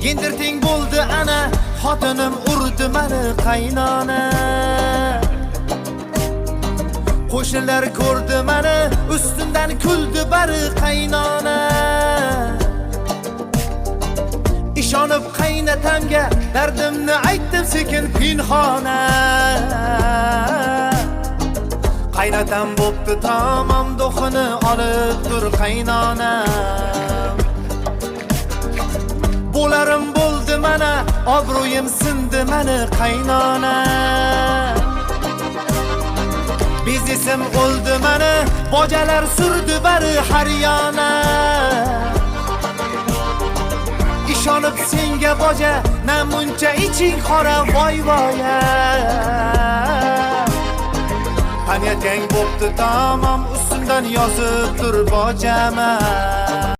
Yendirting bo'ldi ana, xotinim urdi meni qaynona. Qo'shnilar ko'rdi meni, ustimdan kuldi bari qaynona. İshonib qaynatamga dardimni aytdim sekin pinhona. Qaynatam bo'pti tamam do'xini olib tur qaynona. Bo'larim bo'ldi mana, obro'yim sindi meni qaynona. Biznesim o'ldi meni, bojalar surdi bari har yana. İshonib senga boja, namuncha iching qora voy voya. Panyatang bo'pti tamam, ustimdan yozib tur bojama.